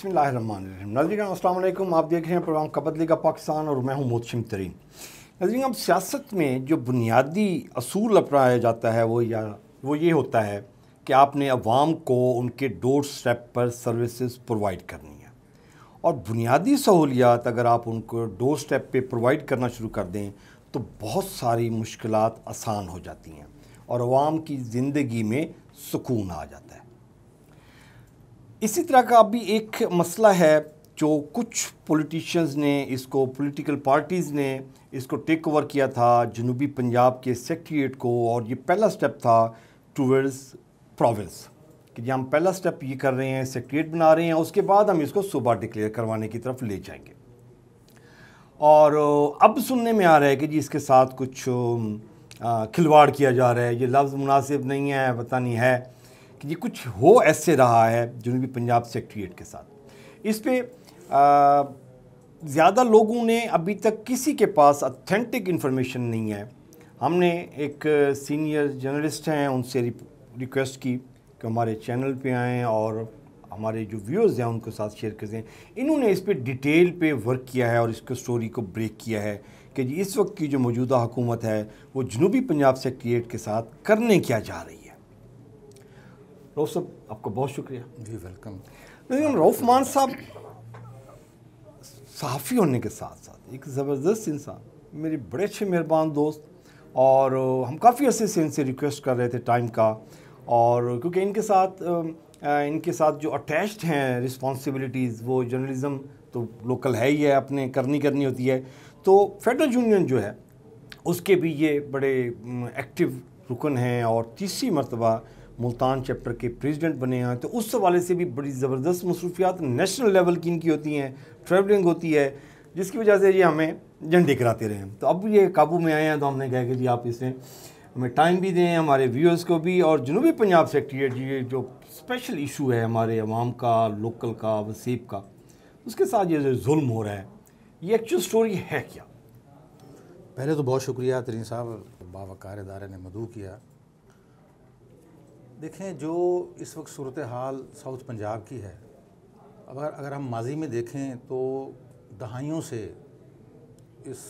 बिस्मिल्लाहिर्रहमानिर्रहीम। नाज़रीन अस्सलाम वालेकुम। आप देख रहे हैं प्रोग्राम कबतलीगा पाकिस्तान और मैं हूं मोहसिन तरीन। नाज़रीन, अब सियासत में जो बुनियादी असूल अपनाया जाता है वो ये होता है कि आपने अवाम को उनके डोर स्टेप पर सर्विसेज प्रोवाइड करनी है, और बुनियादी सहूलियात अगर आप उनको डोर स्टेप पे प्रोवाइड करना शुरू कर दें तो बहुत सारी मुश्किलात आसान हो जाती हैं और अवाम की ज़िंदगी में सुकून आ जाता है। इसी तरह का अभी एक मसला है जो कुछ पॉलिटिशियंस ने इसको, पॉलिटिकल पार्टीज़ ने इसको टेक ओवर किया था जनूबी पंजाब के सेक्रेटेरिएट को, और ये पहला स्टेप था टूवर्ड्स प्रोविंस कि हम पहला स्टेप ये कर रहे हैं, सेक्रेटेरिएट बना रहे हैं, उसके बाद हम इसको सूबा डिक्लेयर करवाने की तरफ ले जाएंगे। और अब सुनने में आ रहा है कि जी इसके साथ कुछ खिलवाड़ किया जा रहा है। ये लफ्ज़ मुनासिब नहीं है, पता नहीं है कि ये कुछ हो ऐसे रहा है जनूबी पंजाब सेक्रेटेरिएट के साथ। इस पे ज़्यादा लोगों ने अभी तक किसी के पास ऑथेंटिक इन्फॉर्मेशन नहीं है। हमने एक सीनियर जर्नलिस्ट हैं उनसे रिक्वेस्ट की कि हमारे चैनल पे आएँ और हमारे जो व्यूअर्स हैं उनके साथ शेयर करें। इन्होंने इस पे डिटेल पे वर्क किया है और इसको स्टोरी को ब्रेक किया है कि जी इस वक्त की जो मौजूदा हुकूमत है वो जनूबी पंजाब सेक्रेटेरिएट के साथ करने क्या जा रही है। रऊफ साहब, आपका बहुत शुक्रिया। जी वेलकम। लेकिन रऊफ मान साहब सहाफ़ी होने के साथ साथ एक ज़बरदस्त इंसान, मेरे बड़े अच्छे मेहरबान दोस्त, और हम काफ़ी अरसे से इनसे रिक्वेस्ट कर रहे थे टाइम का, और क्योंकि इनके साथ जो अटैच्ड हैं रिस्पॉन्सिबिलिटीज़, वो जर्नलिज़म तो लोकल है ही है, अपने करनी होती है, तो फेडरल यूनियन जो है उसके भी ये बड़े एक्टिव रुकन हैं और तीसरी मरतबा मुल्तान चैप्टर के प्रेसिडेंट बने हैं। तो उस हवाले से भी बड़ी ज़बरदस्त मसरूफियात नेशनल लेवल की इनकी होती हैं, ट्रैवलिंग होती है, जिसकी वजह से ये हमें झंडे कराते रहे। तो अब ये काबू में आए हैं तो हमने कहा कि जी आप इसमें हमें टाइम भी दें, हमारे व्यूअर्स को भी, और जनूबी पंजाब सेक्रेटेरिएट ये जो स्पेशल इशू है हमारे अवाम का, लोकल का, वसीब का, उसके साथ ये जो जुल्म हो रहा है, ये एक्चुअल स्टोरी है क्या? पहले तो बहुत शुक्रिया तरीन साहब, बावकार इदारे ने मदऊ किया। देखें, जो इस वक्त सूरत हाल साउथ पंजाब की है, अगर हम माजी में देखें तो दहाइयों से इस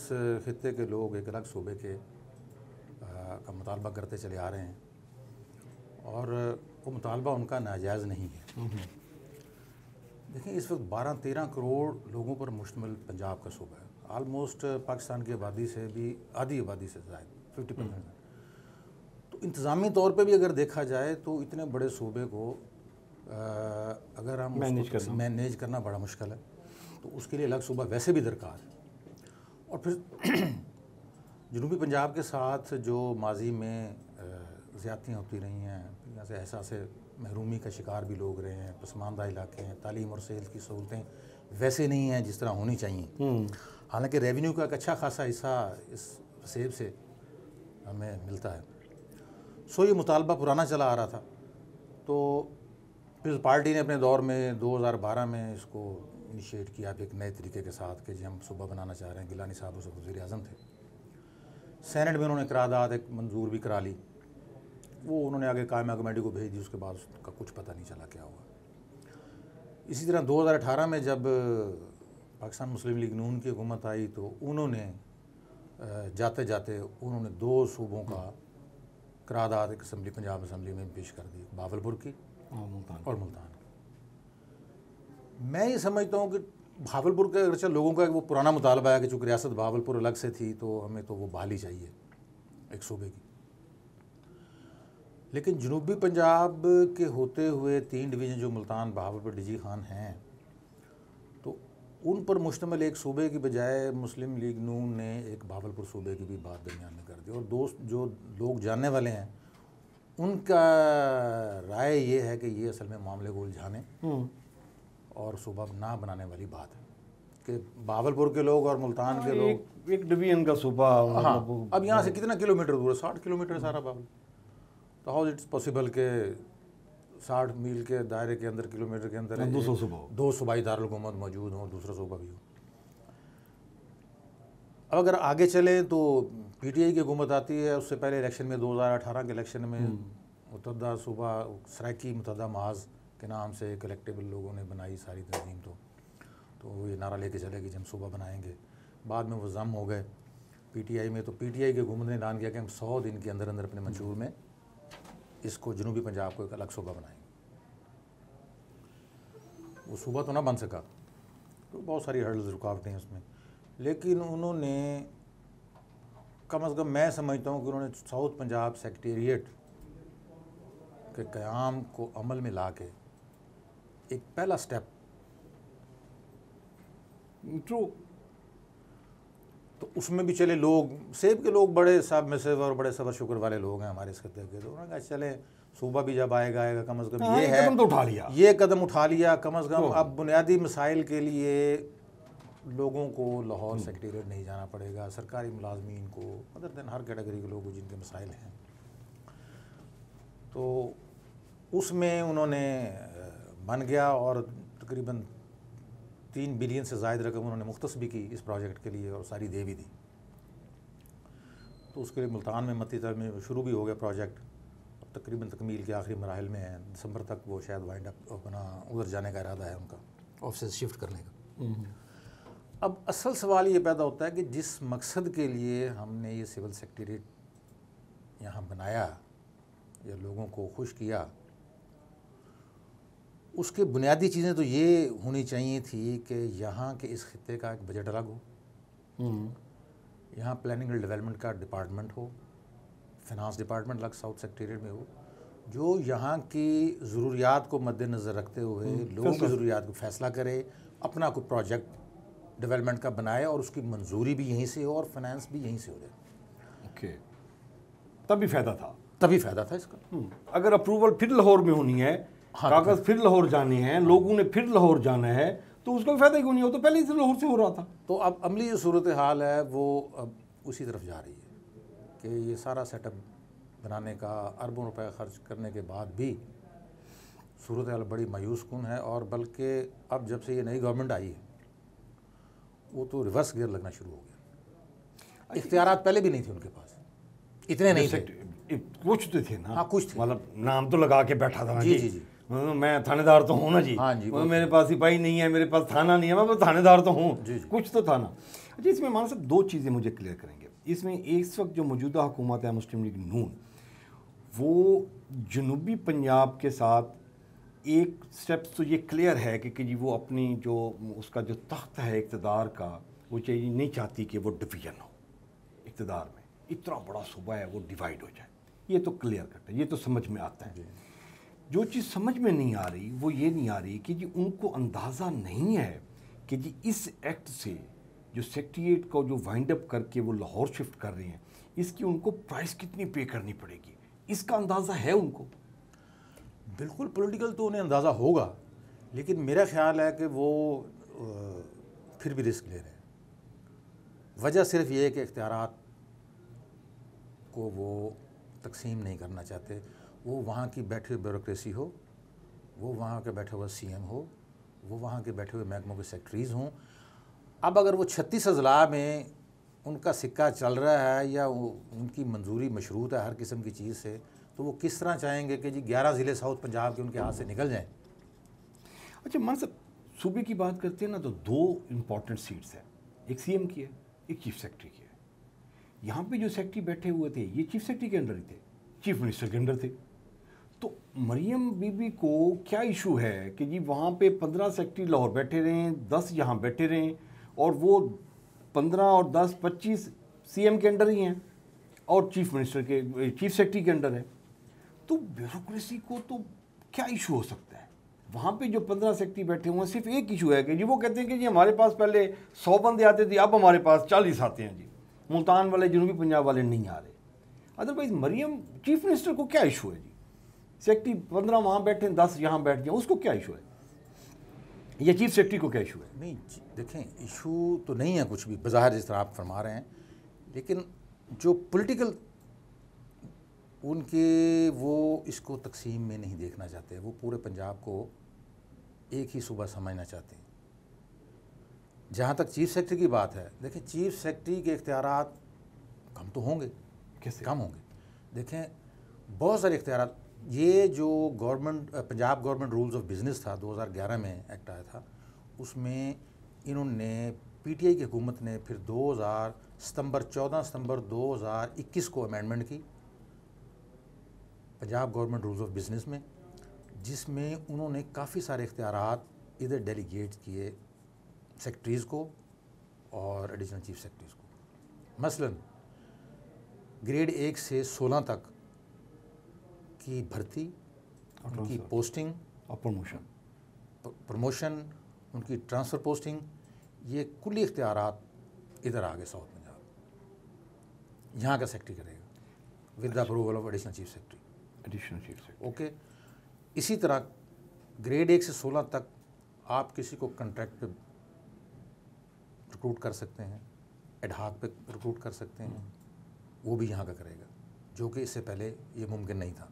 खित्ते के लोग एक अलग सूबे के का मुतालबा करते चले आ रहे हैं, और वो मुतालबा उनका नाजायज़ नहीं है। देखें, इस वक्त 12-13 करोड़ लोगों पर मुश्तमिल पंजाब का सूबा है, आलमोस्ट पाकिस्तान की आबादी से भी आधी आबादी से ज़ायद 50%। तो इंतज़ामी तौर पे भी अगर देखा जाए तो इतने बड़े सूबे को अगर हम मैनेज करना बड़ा मुश्किल है, तो उसके लिए अलग सूबा वैसे भी दरकार है। और फिर जनूबी पंजाब के साथ जो माजी में ज़्यादतियाँ होती रही हैं, यहाँ से एहसास महरूमी का शिकार भी लोग रहे हैं, पसमानदा इलाके हैं, तालीम और सेहत की सहूलतें वैसे नहीं हैं जिस तरह होनी चाहिए। हालांकि रेवेन्यू का एक अच्छा खासा हिस्सा इस सेब से हमें मिलता है। सो ये मुतालबा पुराना चला आ रहा था, तो फिर पार्टी ने अपने दौर में 2012 में इसको इनिशिएट किया एक नए तरीके के साथ कि जी हम सूबा बनाना चाह रहे हैं। गिलानी साहब उस वज़ीर आज़म थे, सेनेट में उन्होंने करारदाद एक मंजूर भी करा ली, वो उन्होंने आगे कायमा कमेटी को भेज दी, उसके बाद उसका कुछ पता नहीं चला क्या हुआ। इसी तरह 2018 में जब पाकिस्तान मुस्लिम लीग नून की हुकूमत आई तो उन्होंने जाते जाते उन्होंने 2 सूबों का करारदाद एक असम्बली, पंजाब असम्बली में पेश कर दी, बावलपुर की और मुल्तान की। मैं ये समझता हूँ कि भावलपुर के अगर लोगों का वो पुराना मुतालबा है कि चूँकि रियासत भावलपुर अलग से थी तो हमें तो वो बहाली चाहिए एक सूबे की। लेकिन जनूबी पंजाब के होते हुए 3 डिवीज़न जो मुल्तान, बहावलपुर, डिजी खान हैं, तो उन पर मुश्तमिल एक सूबे की बजाय मुस्लिम लीग नून ने एक बहावलपुर सूबे की भी बात दरमियान में कर दी। और दोस्त जो लोग जानने वाले हैं उनका राय ये है कि ये असल में मामले को उलझाने और सूबा ना बनाने वाली बात है कि बहावलपुर के लोग और मुल्तान के लोग एक डिवीज़न का सूबा। हाँ, अब यहाँ से कितना किलोमीटर दूर है? 60 किलोमीटर सारा बावल। तो हाउ इट्स पॉसिबल के 60 मील के दायरे के अंदर, किलोमीटर के अंदर 2 सूबाई दारुल-हुकूमत मौजूद हों, दूसरा सूबा भी हो। अब अगर आगे चले तो पीटीआई की हुकूमत आती है, उससे पहले इलेक्शन में 2018 के इलेक्शन में मुतहदा सूबा सराइकी मुतहदा महाज के नाम से कलेक्टिबल लोगों ने बनाई सारी तंजीम, तो ये नारा लेके चले कि हम सूबा बनाएंगे। बाद में वो जम हो गए पीटीआई में, तो पीटीआई के हुकूमत ने ऐलान किया कि हम 100 दिन के अंदर अंदर अपने मंशूर में इसको जनूबी पंजाब को एक अलग सूबा बनाएंगे। वो सूबा तो ना बन सका, तो बहुत सारी हर्डल्स, रुकावटें उसमें, लेकिन उन्होंने कम अज़ कम, मैं समझता हूँ कि उन्होंने साउथ पंजाब सेक्रेटेरिएट के क़याम को अमल में ला के एक पहला स्टेप, ट्रू, तो उसमें भी चले लोग, सेब के लोग बड़े साहब में से और बड़े सबर शुक्र वाले लोग हैं हमारे इस खत्ते के, तो उन्होंने कहा चले सूबा भी जब आएगा कम से कम ये है, कदम तो उठा लिया, ये कदम उठा लिया कम से कम। अब बुनियादी मसाइल के लिए लोगों को लाहौर सेक्रेटेरिएट नहीं जाना पड़ेगा, सरकारी मुलाजमीन को, अदर देन हर कैटेगरी के लोग जिनके मसाइल हैं, तो उसमें उन्होंने बन गया और तकरीबन 3 बिलियन से ज़ायद रकम उन्होंने मुख्तस भी की इस प्रोजेक्ट के लिए और सारी दे भी दी। तो उसके लिए मुल्तान में मती तर में शुरू भी हो गया प्रोजेक्ट, अब तकरीबन तकमील के आखिरी मराहल में है, दिसंबर तक वो शायद वाइंड अप अपना उधर जाने का इरादा है उनका, ऑफिस शिफ्ट करने का। अब असल सवाल ये पैदा होता है कि जिस मकसद के लिए हमने ये सिविल सेक्रेटेरिएट यहाँ बनाया या लोगों को खुश किया, उसके बुनियादी चीज़ें तो ये होनी चाहिए थी कि यहाँ के इस खित्ते का एक बजट अलग हो, यहाँ प्लानिंग एंड डेवलपमेंट का डिपार्टमेंट हो, फिनांस डिपार्टमेंट अलग साउथ सेक्रेटेरिएट में हो, जो यहाँ की ज़रूरियात को मद्देनज़र रखते हुए लोगों की ज़रूरियात को फैसला करे, अपना कोई प्रोजेक्ट डेवलपमेंट का बनाए और उसकी मंजूरी भी यहीं से हो और फाइनेंस भी यहीं से हो जाए। ओके, तभी फ़ायदा था, तभी फ़ायदा था इसका। अगर अप्रूवल फिर लाहौर में होनी है, हाँ, कागज़ फिर लाहौर जाने हैं, लोगों ने फिर लाहौर जाना है, तो उसका फ़ायदा क्यों नहीं हो, तो पहले ही से लाहौर से हो रहा था। तो अब अमली जो सूरत हाल है वो अब उसी तरफ जा रही है कि ये सारा सेटअप बनाने का अरबों रुपए खर्च करने के बाद भी सूरत हाल बड़ी मायूस कुन है, और बल्कि अब जब से ये नई गवर्नमेंट आई है वो तो रिवर्स गियर लगना शुरू हो गया। इख्तियारात पहले भी नहीं थे उनके पास, इतने नहीं थे, कुछ तो थे ना, हाँ कुछ थे, मतलब नाम तो लगा के बैठा था ना जी जी जी, मैं थानेदार तो हूँ ना जी, हाँ जी, मेरे पास सिपाही नहीं है, मेरे पास थाना नहीं है, मैं थानेदार तो हूँ जी, कुछ तो था ना। अच्छा, इसमें मान साहब 2 चीज़ें मुझे क्लियर करेंगे। इसमें इस वक्त जो मौजूदा हुकूमत है मुस्लिम लीग नून, वो जनूबी पंजाब के साथ एक स्टेप तो ये क्लियर है कि जी वो अपनी जो उसका जो तख्त है इक़्तिदार का, वो चाहिए नहीं चाहती कि वो डिवीज़न हो इक़्तिदार में, इतना बड़ा सूबा है वो डिवाइड हो जाए, ये तो क्लियर कट है, ये तो समझ में आता है। जो चीज़ समझ में नहीं आ रही वो ये नहीं आ रही कि जी उनको अंदाज़ा नहीं है कि जी इस एक्ट से जो सेक्रेटेरिएट को जो वाइंड अप करके वो लाहौर शिफ्ट कर रहे हैं, इसकी उनको प्राइस कितनी पे करनी पड़ेगी, इसका अंदाज़ा है उनको? बिल्कुल पॉलिटिकल तो उन्हें अंदाज़ा होगा, लेकिन मेरा ख्याल है कि वो फिर भी रिस्क ले रहे हैं। वजह सिर्फ ये है कि इख्तियारात को वो तकसीम नहीं करना चाहते, वो वहाँ की बैठे हुए ब्यूरोक्रेसी हो, वो वहाँ के बैठे हुए सीएम हो, वो वहाँ के बैठे हुए महकमों के सेक्रेटरीज़ हों। अब अगर वो 36 अजला में उनका सिक्का चल रहा है या उनकी मंजूरी मशरूत है हर किस्म की चीज़ से, तो वो किस तरह चाहेंगे कि जी 11 ज़िले साउथ पंजाब के उनके हाथ से निकल जाएं। अच्छा मान साहब, सूबे की बात करते हैं ना, तो 2 इम्पॉर्टेंट सीट्स हैं, एक सीएम की है, एक चीफ सेक्रेटरी की है। यहाँ पे जो सेक्रेटरी बैठे हुए थे ये चीफ सेक्रेटरी के अंडर ही थे, चीफ मिनिस्टर के अंडर थे। तो मरियम बीबी को क्या इशू है कि जी वहाँ पे 15 सेक्रेटरी लाहौर बैठे रहें, 10 यहाँ बैठे रहें, और वो 15 और 10 25 सीएम के अंडर ही हैं और चीफ मिनिस्टर के चीफ सेक्रेटरी के अंडर है। तो ब्यूरोक्रेसी को तो क्या इशू हो सकता है? वहाँ पे जो 15 सेक्रेटरी बैठे हुए हैं, सिर्फ एक इशू है कि जी वो कहते हैं कि जी हमारे पास पहले 100 बंदे आते थे, अब हमारे पास 40 आते हैं जी, मुल्तान वाले जनूबी पंजाब वाले नहीं आ रहे। अदरवाइज मरियम चीफ मिनिस्टर को क्या इशू है जी? सेक्रेटरी 15 वहाँ बैठे हैं, 10 यहाँ बैठ जाए, उसको क्या इशू है? या चीफ सेक्रेटरी को क्या इशू है? नहीं देखें, इशू तो नहीं है कुछ भी बज़ाहिर जिस तरह आप फरमा रहे हैं, लेकिन जो पॉलिटिकल उनके, वो इसको तकसीम में नहीं देखना चाहते, वो पूरे पंजाब को एक ही सूबा समझना चाहते हैं। जहाँ तक चीफ सेक्रेटरी की बात है, देखें चीफ सेक्रेटरी के इख्तियारात कम तो होंगे, कैसे कम होंगे? देखें बहुत सारे इख्तियारात ये जो government Punjab government rules of business था 2011 में एक्ट आया था, उसमें इन्होंने पीटीआई की हुकूमत ने फिर 14 सितंबर 2021 को अमेंडमेंट की Punjab government rules of business में, जिसमें उन्होंने काफ़ी सारे इख्तियारात इधर डेलीगेट किए सेक्रेटरीज़ को और एडिशनल चीफ सेक्रेटरीज़ को। मसलन ग्रेड 1 से 16 तक की भर्ती, उनकी पोस्टिंग और प्रमोशन, उनकी ट्रांसफ़र पोस्टिंग, ये कुल्ली इख्तियारात इधर आ गए साउथ पंजाब। यहाँ का सेक्रेटरी करेगा with the approval of additional chief secretary. Okay, इसी तरह ग्रेड 1 से 16 तक आप किसी को कॉन्ट्रैक्ट पे रिक्रूट कर सकते हैं, एडहाक पे रिक्रूट कर सकते हैं, वो भी यहाँ का करेगा, जो कि इससे पहले ये मुमकिन नहीं था।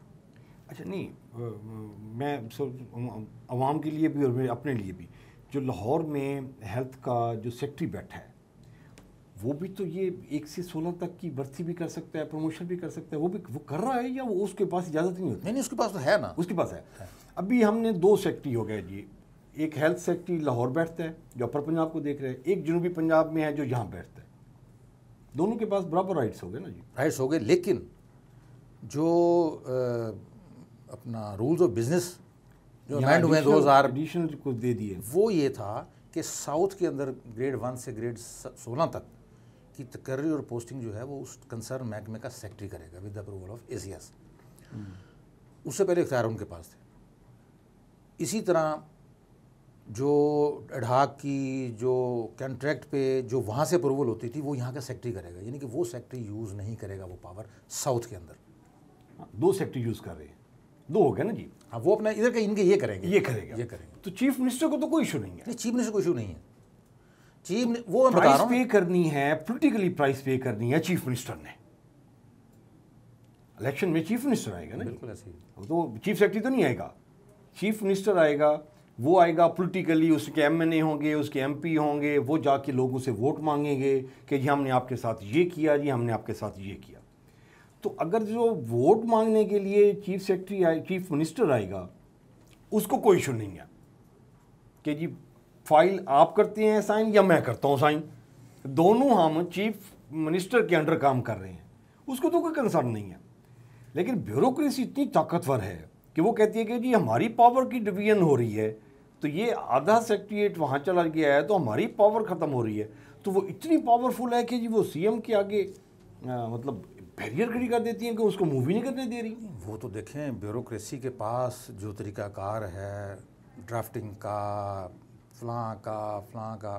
अच्छा, नहीं मैं आवाम के लिए भी और मेरे अपने लिए भी, जो लाहौर में हेल्थ का जो सेक्रेटरी बैठा है वो भी तो ये 1 से 16 तक की भर्ती भी कर सकता है, प्रमोशन भी कर सकता है, वो कर रहा है, या वो उसके पास इजाज़त नहीं होती? नहीं, उसके पास तो है ना, उसके पास है। अभी हमने 2 सेक्रेटरी हो गए जी, एक हेल्थ सेक्रेटरी लाहौर बैठता है जो अपर पंजाब को देख रहे हैं, एक जनूबी पंजाब में है जो यहाँ बैठता है। दोनों के पास बराबर राइट्स हो गए ना जी। राइट्स हो गए, लेकिन जो अपना रूल्स ऑफ बिजनेस जो अमेंड हुए 2000 एडिशनल को दे दिए, वो ये था कि साउथ के अंदर ग्रेड 1 से ग्रेड 16 तक की तकर्री और पोस्टिंग जो है वो उस कंसर्न महकमे का सेक्रेटरी करेगा with the approval of ACS. उससे पहले इख्तियार उनके पास थे। इसी तरह जो एडहाक की जो कॉन्ट्रैक्ट पे जो वहाँ से अप्रूवल होती थी वो यहाँ का सेक्रेटरी करेगा, यानी कि वो सेक्रेटरी यूज़ नहीं करेगा वो पावर साउथ के अंदर। 2 सेक्रेटरी यूज़ कर रहे हैं, 2 हो गए ना जी। हाँ, वो अपना इधर के इनके ये करेंगे, ये करेंगे। तो चीफ मिनिस्टर को तो कोई इशू नहीं है। नहीं, चीफ मिनिस्टर को इशू नहीं है। वो मैं बता रहा हूं, पे करनी है, पॉलिटिकली प्राइस पे करनी है चीफ मिनिस्टर ने। इलेक्शन में चीफ मिनिस्टर आएगा ना, बिल्कुल ऐसे ही। तो चीफ सेक्रेटरी तो नहीं आएगा, चीफ मिनिस्टर आएगा। वो आएगा पॉलिटिकली, उसके एमएनए होंगे, उसके एमपी होंगे, वो जाके लोगों से वोट मांगेंगे कि जी हमने आपके साथ ये किया, जी हमने आपके साथ ये किया। तो अगर जो वोट मांगने के लिए चीफ सेक्रेटरी आए, चीफ मिनिस्टर आएगा, उसको कोई इशू नहीं है कि जी फाइल आप करते हैं साइन या मैं करता हूँ साइन, दोनों हम चीफ मिनिस्टर के अंडर काम कर रहे हैं, उसको तो कोई कंसर्न नहीं है। लेकिन ब्यूरोक्रेसी इतनी ताकतवर है कि वो कहती है कि जी हमारी पावर की डिवीजन हो रही है, तो ये आधा सेक्रेटरीट वहाँ चला गया है तो हमारी पावर ख़त्म हो रही है। तो वो इतनी पावरफुल है कि जी वो सीएम के आगे मतलब बैरियर खड़ी कर देती हैं कि उसको मूव ही नहीं करने दे रही। वो तो देखें, ब्यूरोक्रेसी के पास जो तरीक़ाकार है ड्राफ्टिंग का, फलां का,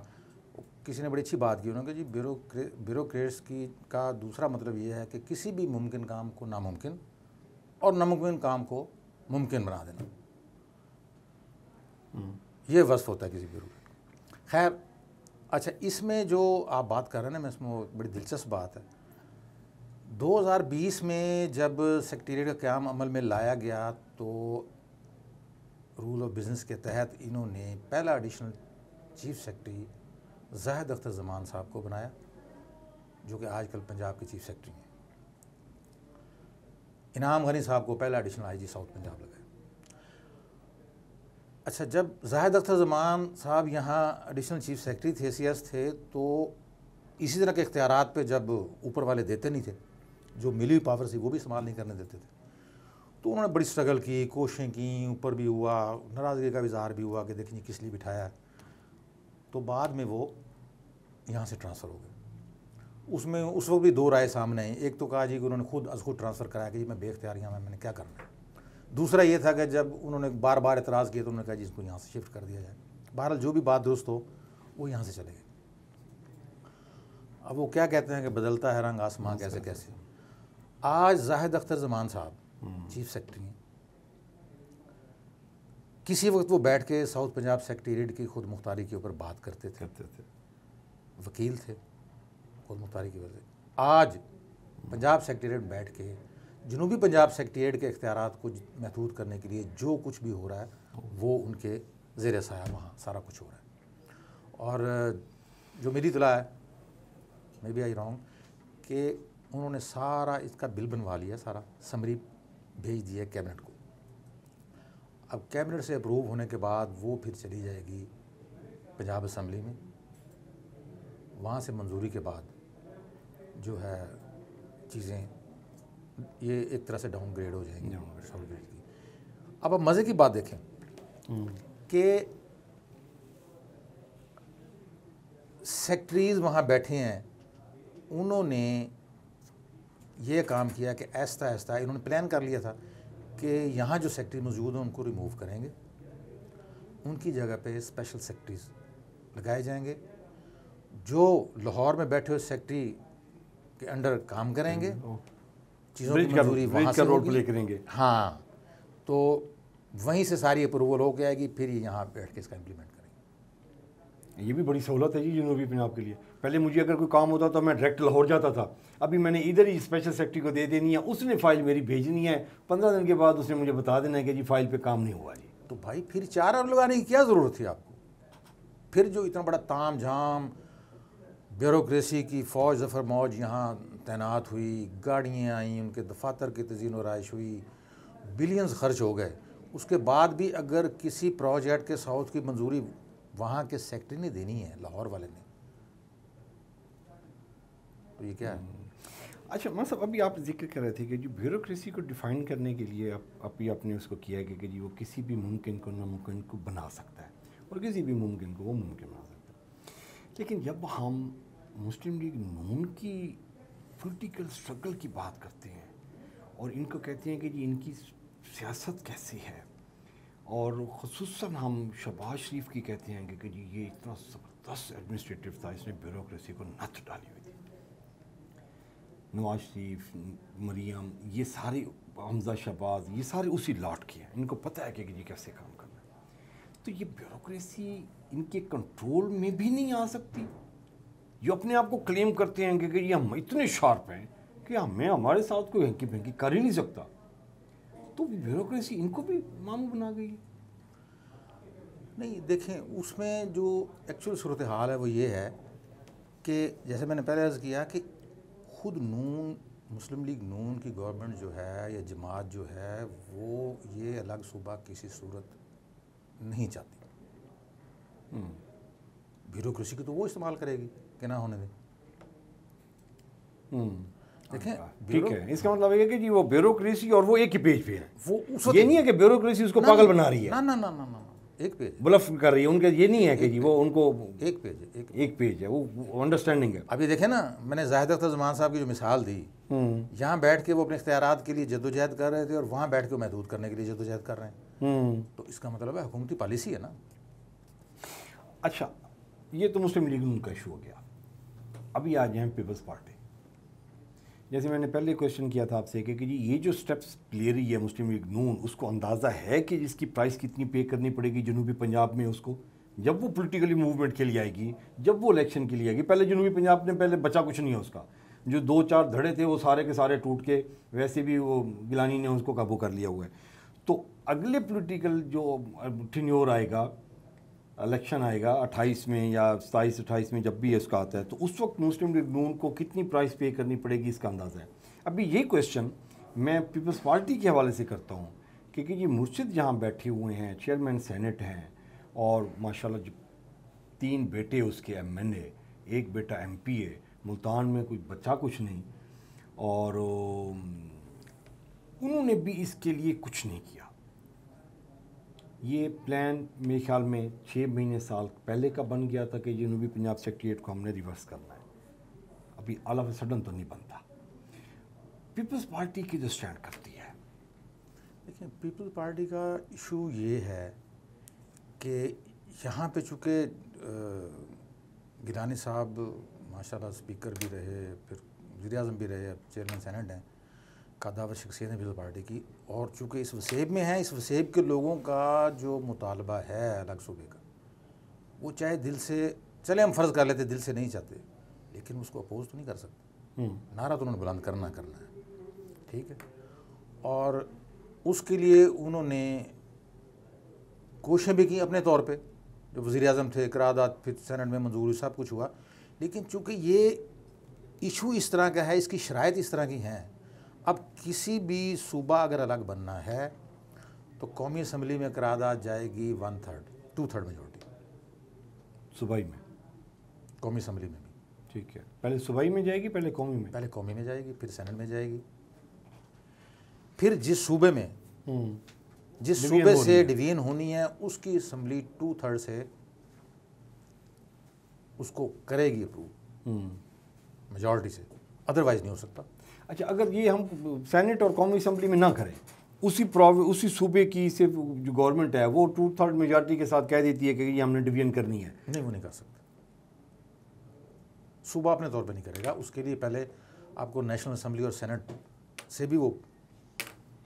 किसी ने बड़ी अच्छी बात की उन्होंने कि जी ब्यूरोक्रेट्स की का दूसरा मतलब ये है कि किसी भी मुमकिन काम को नामुमकिन और नामुमकिन काम को मुमकिन बना देना, ये वस्फ होता है किसी ब्यूरोक्रेट। खैर, अच्छा, इसमें जो आप बात कर रहे हैं ना, मैं इसमें बड़ी दिलचस्प बात है। 2020 में जब सेक्रेटेरिएट का क़याम अमल में लाया गया तो रूल ऑफ बिज़नेस के तहत इन्होंने पहला additional chief secretary Zahid Akhtar Zaman sahab को बनाया, जो कि आजकल पंजाब के चीफ सेक्रेटरी हैं। इनाम गनी साहब को पहला एडिशनल आईजी साउथ पंजाब लगाया। अच्छा, जब जाहिद अख्तर ज़मान साहब यहाँ एडिशनल चीफ सेक्रेटरी थे, सीएस थे, तो इसी तरह के इख्तियारात पे जब ऊपर वाले देते नहीं थे, जो मिली हुई पावर थी वो भी इस्तेमाल नहीं करने देते थे, तो उन्होंने बड़ी स्ट्रगल की, कोशिशें की, ऊपर भी हुआ, नाराज़गी का इज़हार भी हुआ कि देखिए किस लिए बिठाया है। तो बाद में वो यहाँ से ट्रांसफ़र हो गए। उसमें उस वक्त भी 2 राय सामने आई। एक तो कहा जी कि उन्होंने खुद ट्रांसफ़र कराया कि जी मैं बेख्तियार यहाँ मैंने क्या करना है। दूसरा ये था कि जब उन्होंने बार बार एतराज़ किया तो उन्होंने कहा जी इसको यहाँ से शिफ्ट कर दिया जाए। बहरहाल जो भी बात दुरुस्त हो, वो यहाँ से चले गए। अब वो क्या कहते हैं कि बदलता है रंग आसमां कैसे कैसे। आज जाहिद अख्तर ज़मान साहब चीफ सेक्रेटरी हैं। किसी वक्त वो बैठ के साउथ पंजाब सेक्रेटेरिएट की खुद मुख्तारी के ऊपर बात करते थे, वकील थे खुद मुख्तारी की वजह से। आज पंजाब सेक्रेटेरिएट बैठ के जनूबी पंजाब सेक्रेटेरिएट के इख्तियारात को महदूद करने के लिए जो कुछ भी हो रहा है वो उनके ज़ेर साया वहाँ सारा कुछ हो रहा है। और जो मेरी इत्तला है, मैं भी आई रहा हूँ कि उन्होंने सारा इसका बिल बनवा लिया, सारा समरी भेज दिया कैबिनेट को। अब कैबिनेट से अप्रूव होने के बाद वो फिर चली जाएगी पंजाब असम्बली में, वहाँ से मंजूरी के बाद जो है चीज़ें ये एक तरह से डाउनग्रेड हो जाएंगी सॉलिड की। अब मज़े की बात देखें कि सेक्रेटरीज वहाँ बैठे हैं, उन्होंने ये काम किया कि आहिस्ता आहिस्ता इन्होंने प्लान कर लिया था कि यहाँ जो सेक्रेटरी मौजूद हैं उनको रिमूव करेंगे, उनकी जगह पे स्पेशल सेक्रेटरीज लगाए जाएंगे जो लाहौर में बैठे हुए सेक्रेटरी के अंडर काम करेंगे, चीज़ों की मंजूरी वहाँ से रोल प्ले करेंगे। हाँ, तो वहीं से सारी अप्रूवल हो के आएगी, फिर ये यहाँ बैठ के इसका इम्प्लीमेंट करेंगे। ये भी बड़ी सहूलत है जी जनूबी पंजाब के लिए। पहले मुझे अगर कोई काम होता तो मैं डायरेक्ट लाहौर जाता था, अभी मैंने इधर ही स्पेशल सेक्रेटरी को दे देनी है, उसने फाइल मेरी भेजनी है, 15 दिन के बाद उसने मुझे बता देना है कि जी फाइल पे काम नहीं हुआ जी। तो भाई फिर 4 और लगाने की क्या ज़रूरत थी आपको? फिर जो इतना बड़ा ताम झाम ब्यूरोक्रेसी की फ़ौज ज़फ़र मौज यहाँ तैनात हुई, गाड़ियाँ आई, उनके दफातर की तज़ीन व राइश हुई, बिलियंस खर्च हो गए, उसके बाद भी अगर किसी प्रोजेक्ट के साउथ की मंजूरी वहाँ के सेक्रेटरी ने देनी है, लाहौर वाले ने, तो ये क्या है? अच्छा मतलब अभी आप जिक्र कर रहे थे कि जो ब्यूरोक्रेसी को डिफ़ाइन करने के लिए आपने उसको किया है कि जी वो किसी भी मुमकिन को नामुमकिन को बना सकता है और किसी भी मुमकिन को वो मुमकिन बना सकता है। लेकिन जब हम मुस्लिम लीग नून की पॉलिटिकल स्ट्रगल की बात करते हैं और इनको कहते हैं कि जी इनकी सियासत कैसी है, और ख़ुसूसन हम शहबाज शरीफ की कहते हैं कि जी ये इतना ज़बरदस्त एडमिनिस्ट्रेटिव था, इसने ब्यूरोक्रेसी को नच डाली हुई थी। नवाज शरीफ, मरियम, ये सारे हमजा शहबाज, ये सारे उसी लॉट के हैं, इनको पता है कि जी कैसे काम करना है। तो ये ब्यूरोक्रेसी इनके कंट्रोल में भी नहीं आ सकती। जो अपने आप को क्लेम करते हैं कि ये हम इतने शार्प हैं कि हमें हमारे साथ कोई हंकी भंकी कर ही नहीं सकता, तो ब्यूरोक्रेसी इनको भी मामू बना गई। नहीं देखें, उसमें जो एक्चुअल सूरत हाल है वो ये है कि जैसे मैंने पहले अर्ज़ किया कि खुद नून, मुस्लिम लीग नून की गवर्नमेंट जो है या जमात जो है वो ये अलग सूबा किसी सूरत नहीं चाहती। ब्यूरोक्रेसी की तो वो इस्तेमाल करेगी कि ना होने दें। देखें ठीक है, इसका मतलब है कि जी वो ब्यूरोक्रेसी और वो एक ही पेज पे है, वो ये नहीं है कि ब्यूरोक्रेसी उसको पागल बना रही है, ना ना ना ना ना, एक पेज ब्लफ कर रही है उनके, ये नहीं है कि जी वो उनको एक पेज है, एक पेज है, वो अंडरस्टैंडिंग है। अभी देखें ना, मैंने जाहिद अख्तर ज़मान साहब की जो मिसाल दी, यहाँ बैठ के वो अपने इख्तियारात के लिए जद्दोजहद कर रहे थे और वहाँ बैठ के वो महदूद करने के लिए जद्दोजहद कर रहे हैं, तो इसका मतलब है हुकूमती पॉलिसी है ना। अच्छा, ये तो मुस्लिम लीग नून का इशू हो गया। अभी आ जाए पीपल्स पार्टी। जैसे मैंने पहले क्वेश्चन किया था आपसे कि जी ये जो स्टेप्स ले रही है मुस्लिम लीग नून, उसको अंदाज़ा है कि जिसकी प्राइस कितनी पे करनी पड़ेगी जनूबी पंजाब में उसको, जब वो पॉलिटिकली मूवमेंट के लिए आएगी, जब वो इलेक्शन के लिए आएगी। पहले जनूबी पंजाब में पहले बचा कुछ नहीं है उसका, जो 2-4 धड़े थे वो सारे के सारे टूट के, वैसे भी वो गिलानी ने उसको काबू कर लिया हुआ है। तो अगले पॉलिटिकल जो टेन्योर आएगा, इलेक्शन आएगा 28 में या 27-28 में, जब भी इसका आता है, तो उस वक्त मुस्लिम लीग नून को कितनी प्राइस पे करनी पड़ेगी इसका अंदाज़ा है। अभी ये क्वेश्चन मैं पीपल्स पार्टी के हवाले से करता हूँ क्योंकि ये मुर्शिद जहाँ बैठे हुए हैं, चेयरमैन सेनेट हैं और माशाल्लाह 3 बेटे उसके MNA, 1 बेटा MP है, मुल्तान में कोई बच्चा कुछ नहीं, और उन्होंने भी इसके लिए कुछ नहीं किया। ये प्लान मेरे ख्याल में 6 महीने साल पहले का बन गया था कि जनूबी पंजाब सेक्रेटेरिएट को हमने रिवर्स करना है, अभी ऑल ऑफ अ सडन तो नहीं बनता। पीपल्स पार्टी की जो स्टैंड करती है, देखिए पीपल्स पार्टी का इशू ये है कि यहाँ पे चूँकि गिलानी साहब माशाल्लाह स्पीकर भी रहे, फिर वज़ीर-ए-आज़म भी रहे, अब चेयरमैन सेनेट हैं, कादावर शख्सियत है पीपल्स पार्टी की, और चूँकि इस वसेब में है, इस वसेब के लोगों का जो मुतालबा है अलग सूबे का, वो चाहे दिल से, चले हम फ़र्ज़ कर लेते दिल से नहीं चाहते, लेकिन उसको अपोज तो नहीं कर सकते। नारा तो उन्होंने बुलंद करना है, ठीक है, और उसके लिए उन्होंने कोशिशें भी की अपने तौर पे, जो वज़ीर-ए-आज़म थे, करारदाद फिर सेनेट में मंजूरी सब कुछ हुआ, लेकिन चूँकि ये इशू इस तरह का है, इसकी शराइत इस तरह की हैं, अब किसी भी सूबा अगर अलग बनना है तो कौमी असम्बली में करारदाद जाएगी 1/3, 2/3 मेजॉरिटी सूबाई में, कौमी असम्बली में भी। ठीक है, पहले सूबाई में जाएगी, पहले कौमी में? पहले कौमी में जाएगी, फिर सेनेट में जाएगी। फिर जिस सूबे में जिस सूबे से डिवीजन होनी है उसकी असम्बली 2/3 से उसको करेगी अप्रूव मेजॉरिटी से, अदरवाइज नहीं हो सकता। अच्छा, अगर ये हम सेनेट और कौमी असम्बली में ना करें, उसी सूबे की सिर्फ जो गवर्नमेंट है वो 2/3 मेजॉरिटी के साथ कह देती है कि ये हमने डिवीजन करनी है, नहीं, वो नहीं कर सकते। सूबा अपने तौर पे नहीं करेगा, उसके लिए पहले आपको नेशनल असम्बली और सेनेट से भी वो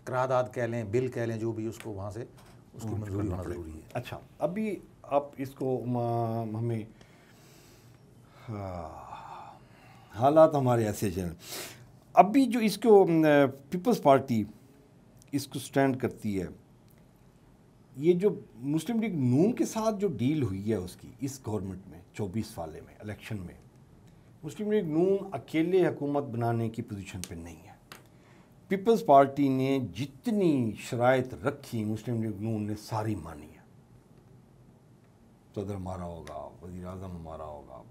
करारदाद कह लें, बिल कह लें, जो भी उसको वहाँ से उसकी मंजूरी होना ज़रूरी है। अच्छा, अभी आप इसको हमें हालात हमारे ऐसे चल, अभी जो इसको पीपल्स पार्टी इसको स्टैंड करती है, ये जो मुस्लिम लीग नून के साथ जो डील हुई है उसकी इस गवर्नमेंट में 24 वाले में इलेक्शन में, मुस्लिम लीग नून अकेले हुकूमत बनाने की पोजीशन पे नहीं है। पीपल्स पार्टी ने जितनी शराइत रखी मुस्लिम लीग नून ने सारी मानी है। सदर हमारा होगा, वज़ीर आज़म हमारा होगा,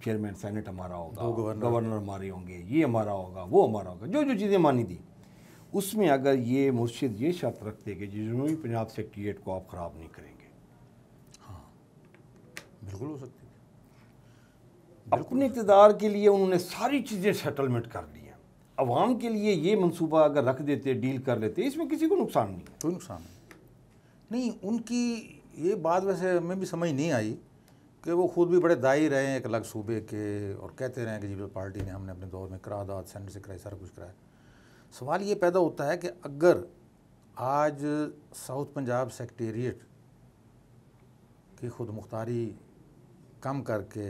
चेयरमैन सेनेट हमारा होगा, गवर्नर हमारे होंगे, ये हमारा होगा, वो हमारा होगा, जो जो चीज़ें मानी थी उसमें अगर ये मुर्शिद ये शर्त रखते कि जनूबी पंजाब सेक्रेटेरिएट को आप ख़राब नहीं करेंगे, हाँ बिल्कुल हो सकती है। अपने इक़्तिदार के लिए उन्होंने सारी चीज़ें सेटलमेंट कर ली हैं। अवाम के लिए ये मंसूबा अगर रख देते, डील कर लेते, इसमें किसी को नुकसान नहीं है। कोई नुकसान नहीं। उनकी ये बात वैसे हमें भी समझ नहीं आई कि वो खुद भी बड़े दाई रहे हैं एक अलग सूबे के और कहते रहे कि पीपल्स पार्टी ने हमने अपने दौर में करारदाद सेनेट से कराई, सारा कुछ कराया। सवाल ये पैदा होता है कि अगर आज साउथ पंजाब सेक्रेटेरिएट की खुद मुख्तारी कम करके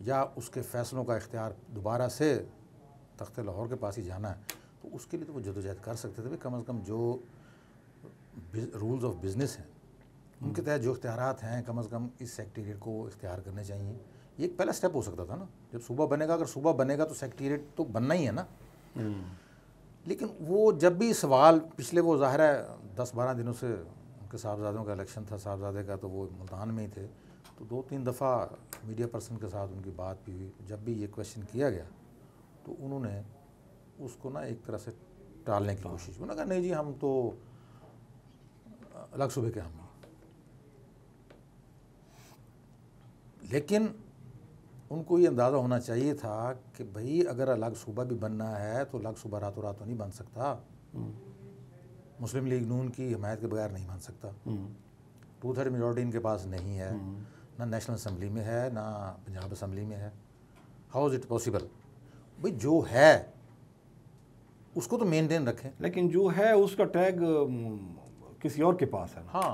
या उसके फ़ैसलों का इख्तियार दोबारा से तख्ते लाहौर के पास ही जाना है, तो उसके लिए तो वो जदोजहद कर सकते थे। भाई कम अज़ कम जो रूल्स ऑफ बिज़नेस हैं उनके तहत जो इख्तियारात हैं कम अज़ कम इस सेक्रेटेरिएट को इख्तियार करने चाहिए। ये एक पहला स्टेप हो सकता था ना, जब सूबा बनेगा, अगर सूबा बनेगा तो सेक्रेटेरिएट तो बनना ही है ना। लेकिन वो जब भी सवाल पिछले वो ज़ाहिर है 10-12 दिनों से उनके साहबजादों का इलेक्शन था, साहबजादे का, तो वो मुल्तान में ही थे, तो 2-3 दफ़ा मीडिया पर्सन के साथ उनकी बात भी हुई। जब भी ये क्वेश्चन किया गया तो उन्होंने उसको ना एक तरह से टालने की कोशिश की। उन्होंने कहा नहीं जी, हम तो अलग सूबे के हम हैं। लेकिन उनको ये अंदाज़ा होना चाहिए था कि भाई अगर अलग सूबा भी बनना है तो अलग सूबा रातों रात तो नहीं बन सकता, मुस्लिम लीग नून की हिमायत के बगैर नहीं बन सकता। 2/3 मेजॉरिटी इनके पास नहीं है, ना नेशनल असम्बली में है, ना पंजाब असम्बली में है। How is it possible? भाई जो है उसको तो मेनटेन रखें। लेकिन जो है उसका टैग किसी और के पास है। हाँ,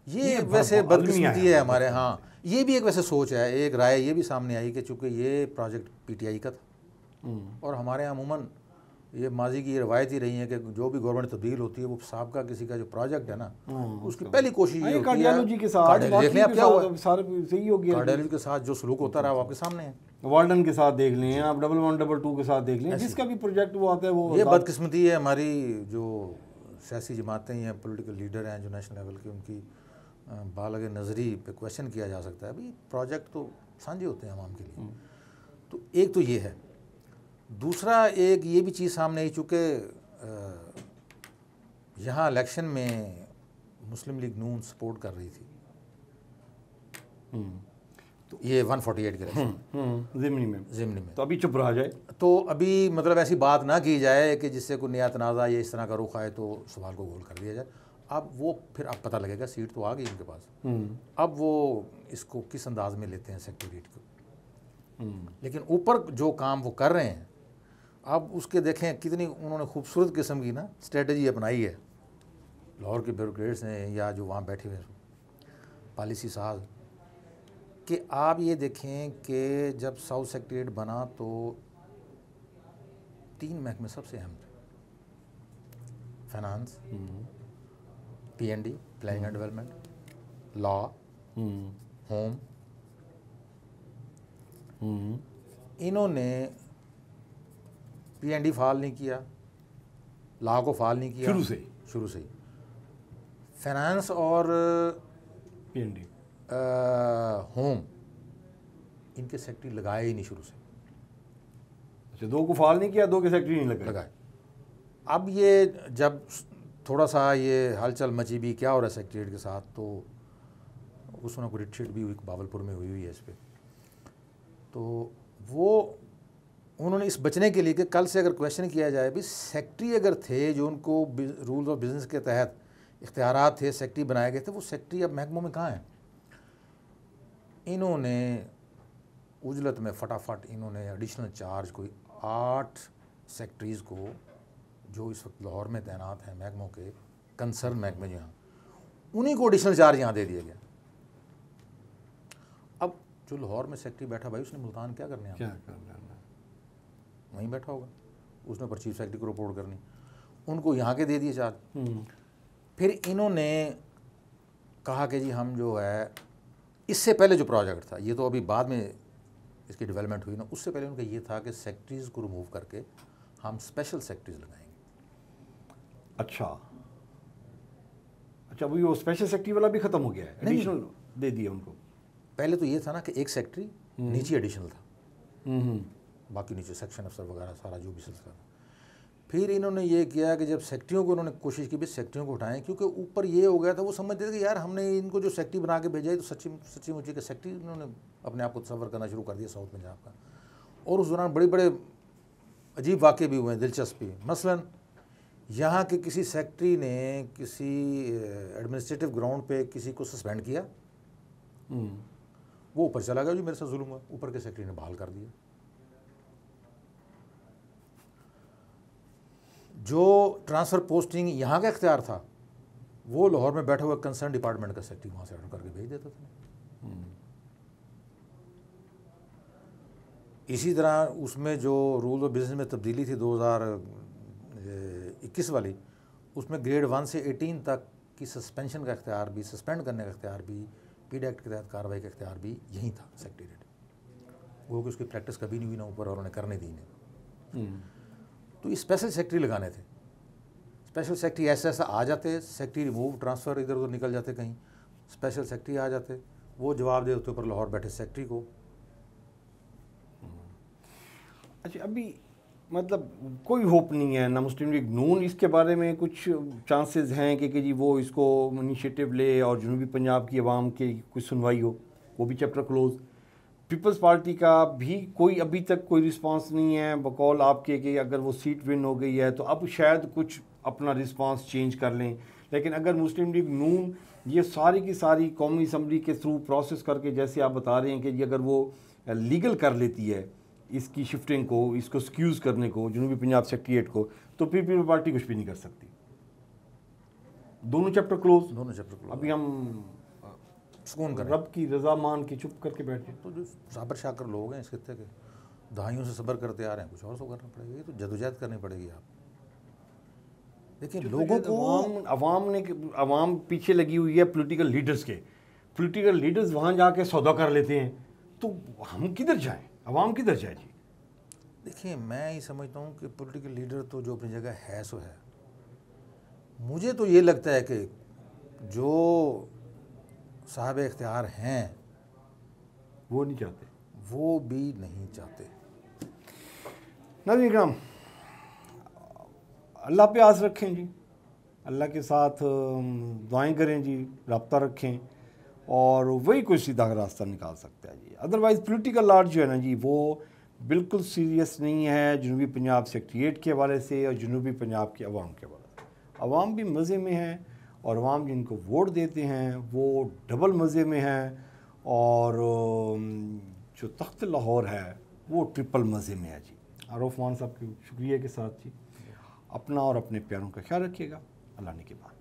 ये वैसे बदकिस्मती है हमारे यहाँ। ये भी एक वैसे सोच है, एक राय ये भी सामने आई कि चूँकि ये प्रोजेक्ट पीटीआई का था और हमारे यहाँ अमूमन ये माजी की ये रवायत ही रही है कि जो भी गवर्नमेंट तब्दील होती है वो साहब किसी का जो प्रोजेक्ट है ना उसकी पहली कोशिश ये होती है कार्डियोलॉजी के साथ देख लें आप क्या हुआ, सारे सही हो गया। कार्डियोलॉजी के साथ जो सलूक होता रहा वो आपके सामने है। वार्डन के साथ देख लें, आप 1122 के साथ देख लें, जिसका भी प्रोजेक्ट वो आता है वो। ये बदकिस्मती है हमारी, जो सियासी जमातें या पॉलिटिकल लीडर हैं जो नेशनल लेवल के, उनकी बालग नज़री पे क्वेश्चन किया जा सकता है। भाई प्रोजेक्ट तो साझे होते हैं आवाम के लिए। तो एक तो ये है। दूसरा एक ये भी चीज़ सामने आई, चूँकि यहाँ इलेक्शन में मुस्लिम लीग नून सपोर्ट कर रही थी तो ये 148 के ज़िमनी में तो अभी चुप रहा जाए, तो अभी मतलब ऐसी बात ना की जाए कि जिससे कोई नया तनाज़ा या इस तरह का रुख आए तो सवाल को गोल कर दिया जाए। अब वो फिर अब पता लगेगा, सीट तो आ गई उनके पास, अब वो इसको किस अंदाज में लेते हैं सेक्रेटेरिएट को। लेकिन ऊपर जो काम वो कर रहे हैं अब उसके देखें कितनी उन्होंने खूबसूरत किस्म की ना स्ट्रेटजी अपनाई है लाहौर के ब्यूरोक्रेट्स ने या जो वहाँ बैठे हुए पॉलिसी साज, कि आप ये देखें कि जब साउथ सेक्रेटेरिएट बना तो 3 महकमे सबसे अहम थे, finance, PND planning and development, law, home. इन्होंने पीएनडी फाल नहीं किया, लॉ को फाल नहीं किया शुरू से ही। फाइनेंस और PND होम, इनके सेक्रेटरी लगाए ही नहीं शुरू से। अच्छा, दो को फाल नहीं किया, दो के सेक्रेटरी नहीं लगाए। अब ये जब थोड़ा सा ये हलचल मची भी क्या हो रहा है सेक्रेटरीट के साथ, तो उसमें कोई रिट्रीट भी हुई बावलपुर में हुई है इस पर, तो वो उन्होंने इस बचने के लिए कि कल से अगर क्वेश्चन किया जाए भी सेक्रेटरी अगर थे जो उनको रूल्स ऑफ बिजनेस के तहत इख्तियारात थे, सेक्रेटरी बनाए गए थे, वो सेक्रेटरी अब महकमों में कहाँ हैं? इन्होंने उजलत में फटाफट इन्होंने एडिशनल चार्ज कोई 8 सेक्रेटरीज़ को जो इस वक्त लाहौर में तैनात हैं महकमों के, कंसर्न महकमे जहाँ, उन्हीं को एडिशनल चार्ज यहाँ दे दिया गया। अब जो लाहौर में सेक्रेटरी बैठा भाई, उसने मुल्तान क्या करने क्या करना है? वहीं बैठा होगा, उसने पर चीफ सेक्रेटरी को रिपोर्ट करनी, उनको यहाँ के दे दिए चार्ज। फिर इन्होंने कहा कि जी हम जो है, इससे पहले जो प्रोजेक्ट था, ये तो अभी बाद में इसकी डेवलपमेंट हुई ना, उससे पहले उनका ये था कि सेक्रेटरीज़ को रिमूव करके हम स्पेशल सेक्रेटरीज लगाएंगे। अच्छा, अभी वो स्पेशल सेक्रेटरी वाला भी खत्म हो गया है, एडिशनल दे दिया उनको। पहले तो ये था ना कि एक सेक्रेटरी नीचे एडिशनल था, बाकी नीचे सेक्शन अफसर वगैरह सारा जो भी सिलसिला था। फिर इन्होंने ये किया कि जब सेक्रेटरियों को उन्होंने कोशिश की भी सेक्रेटरियों को उठाएं, क्योंकि ऊपर ये हो गया था, वो समझते थे कि यार हमने इनको जो सेक्रेटरी बना के भेजा है तो सच्ची मुच्ची के सेक्रेटरी इन्होंने अपने आप को तस्वर करना शुरू कर दिया साउथ पंजाब का। और उस दौरान बड़े बड़े अजीब वाक़े भी हुए हैं, दिलचस्प भी। मसलन यहाँ के किसी सेक्रेटरी ने किसी एडमिनिस्ट्रेटिव ग्राउंड पे किसी को सस्पेंड किया, वो ऊपर चला गया, जो मेरे साथ जुल्म हुआ, ऊपर के सेक्रेटरी ने बहाल कर दिया। जो ट्रांसफ़र पोस्टिंग यहाँ का इख्तियार था, वो लाहौर में बैठा हुआ कंसर्न डिपार्टमेंट का सेक्रेटरी वहाँ से ऑर्डर करके भेज देता था। इसी तरह उसमें जो रूल ऑफ बिजनेस में तब्दीली थी 2021 वाली, उसमें ग्रेड 1 से 18 तक की सस्पेंशन का इख्तियार भी, सस्पेंड करने का इख्तियार भी, पीड एक्ट के तहत कार्रवाई का इख्तियार भी यहीं था सेक्रेटरीट। वो कि उसकी प्रैक्टिस कभी नहीं हुई ना ऊपर, और उन्होंने करने दी नहीं। तो ये स्पेशल सेक्रेटरी लगाने थे। स्पेशल सेक्रेटरी ऐसा आ जाते, सेक्रेटरी रिमूव, ट्रांसफ़र इधर उधर निकल जाते कहीं, स्पेशल सेक्रेटरी आ जाते, वो जवाब दे देते ऊपर लाहौर बैठे सेक्रेटरी को। अच्छा, अभी मतलब कोई होप नहीं है ना मुस्लिम लीग नून इसके बारे में कुछ चांसेस हैं कि जी वो इसको इनिशिएटिव ले और जनूबी पंजाब की आवाम की कुछ सुनवाई हो, वो भी चैप्टर क्लोज। पीपल्स पार्टी का भी कोई अभी तक कोई रिस्पांस नहीं है बकौल आपके कि अगर वो सीट विन हो गई है तो अब शायद कुछ अपना रिस्पांस चेंज कर लें। लेकिन अगर मुस्लिम लीग नून ये सारी की सारी कौमी असम्बली के थ्रू प्रोसेस करके, जैसे आप बता रहे हैं कि अगर वो लीगल कर लेती है इसकी शिफ्टिंग को, इसको स्क्यूज़ करने को, जनूबी पंजाब सेक्रेटरीट को, तो फिर पीपल पार्टी कुछ भी नहीं कर सकती। दोनों चैप्टर क्लोज, दोनों चैप्टर क्लोज। अभी हम सुकून करें, रब की रजा मान के चुप करके बैठे। तो जो साबर शाकर लोग हैं इस खित्ते के, दहाइयों से सब्र करते आ रहे हैं, कुछ और तो करना पड़ेगा, ये तो जदोजहद करनी पड़ेगी। आप देखिए लोगों को, अवाम पीछे लगी हुई है पॉलिटिकल लीडर्स के। पॉलिटिकल लीडर्स वहाँ जाके सौदा कर लेते हैं, तो हम किधर जाएं, अवाम किधर जाए जी? देखिए मैं ही समझता हूँ कि पॉलिटिकल लीडर तो जो अपनी जगह है सो है। मुझे तो ये लगता है कि जो साहब इख्तियार हैं वो नहीं चाहते, वो भी नहीं चाहते। नाज़रीन इकराम, अल्लाह पे आस रखें जी, अल्लाह के साथ दुआएं करें जी, रब्ता रखें, और वही कोई सीधा रास्ता निकाल सकता है जी। अदरवाइज़ पॉलिटिकल लॉट जो है ना जी, वो बिल्कुल सीरियस नहीं है जनूबी पंजाब सेक्रेटरीट के हवाले से और जनूबी पंजाब के अवाम के हवाले से। अवाम भी मज़े में है, और अवाम जिनको वोट देते हैं वो डबल मज़े में हैं, और जो तख्त लाहौर है वो ट्रिपल मज़े में है जी। आरोफ मान साहब के शुक्रिया के साथ जी, अपना और अपने प्यारों का ख्याल रखिएगा। अल्लाह ने के बाद।